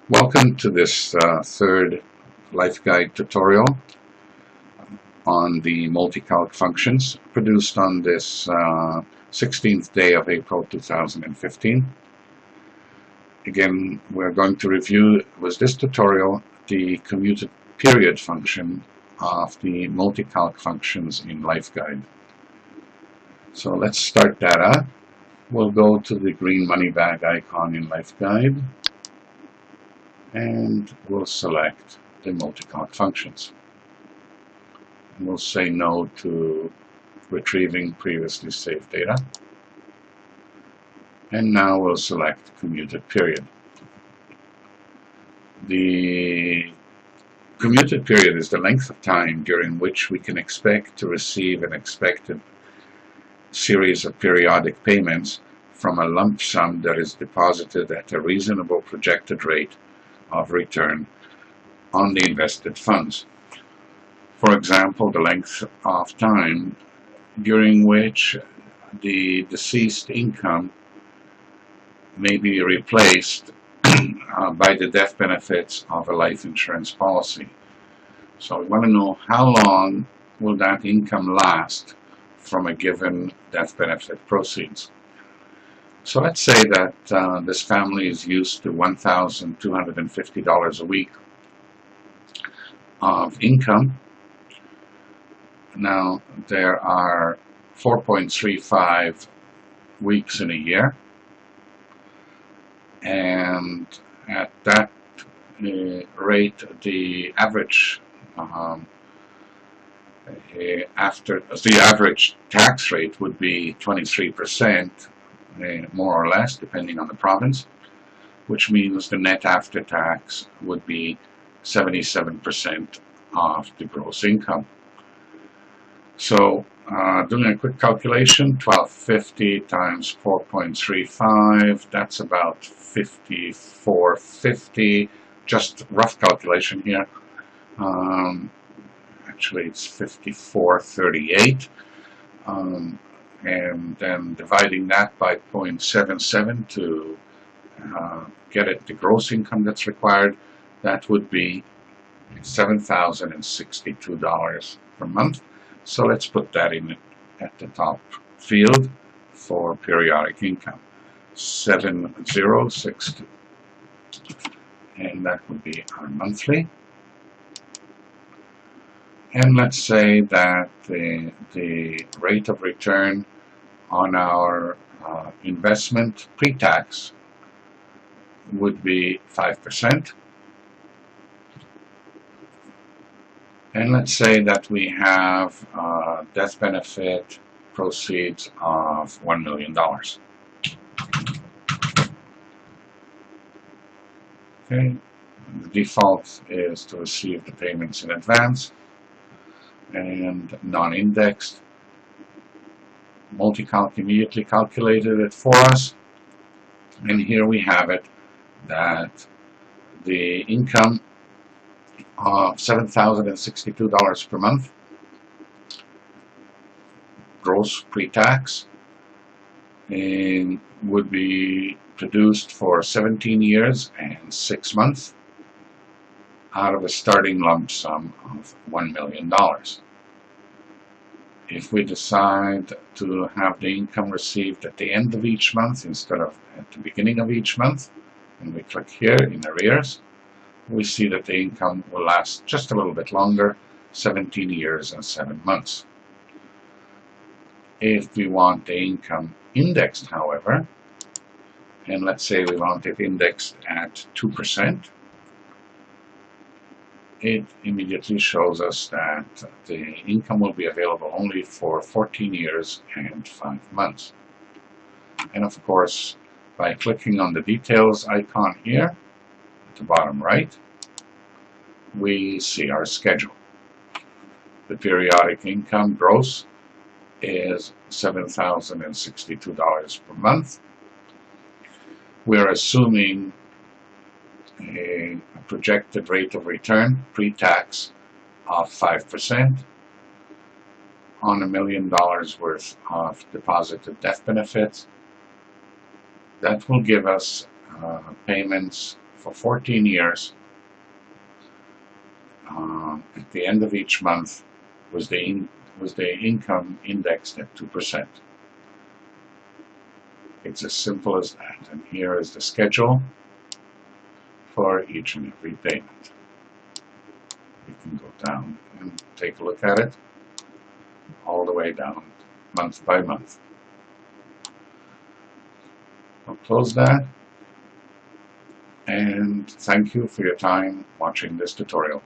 Welcome to this third LifeGuide tutorial on the multi-calc functions produced on this 16th day of April 2015. Again, we're going to review with this tutorial the commuted period function of the multi-calc functions in LifeGuide. So let's start that up. We'll go to the green money bag icon in LifeGuide, and we'll select the multi-calc functions. And we'll say no to retrieving previously saved data. And now we'll select commuted period. The commuted period is the length of time during which we can expect to receive an expected series of periodic payments from a lump sum that is deposited at a reasonable projected rate of return on the invested funds. For example, the length of time during which the deceased income may be replaced by the death benefits of a life insurance policy. So we want to know how long will that income last from a given death benefit proceeds. So let's say that this family is used to $1,250 a week of income. Now there are 4.35 weeks in a year, and at that rate the average average tax rate would be 23%, more or less, depending on the province, which means the net after tax would be 77% of the gross income. So doing a quick calculation, 1250 times 4.35, that's about 5450, just rough calculation here. Actually it's 5438, and then dividing that by 0.77 to get at the gross income that's required, that would be $7,062 per month. So let's put that in at the top field for periodic income, 7062, and that would be our monthly. And let's say that the rate of return on our investment pre-tax would be 5%. And let's say that we have death benefit proceeds of $1 million. Okay, the default is to receive the payments in advance and non-indexed. Multi-Calc immediately calculated it for us, and here we have it that the income of $7,062 per month gross pre-tax would be produced for 17 years and 6 months out of a starting lump sum of $1 million. If we decide to have the income received at the end of each month instead of at the beginning of each month, and we click here in arrears, we see that the income will last just a little bit longer, 17 years and 7 months. If we want the income indexed, however, and let's say we want it indexed at 2%, it immediately shows us that the income will be available only for 14 years and 5 months. And of course, by clicking on the details icon here at the bottom right, we see our schedule. The periodic income gross is $7,062 per month. We're assuming a projected rate of return pre-tax of 5% on $1 million worth of deposited death benefits. That will give us payments for 14 years. At the end of each month was the income indexed at 2%. It's as simple as that. And here is the schedule for each and every payment. You can go down and take a look at it all the way down, month by month. I'll close that, and thank you for your time watching this tutorial.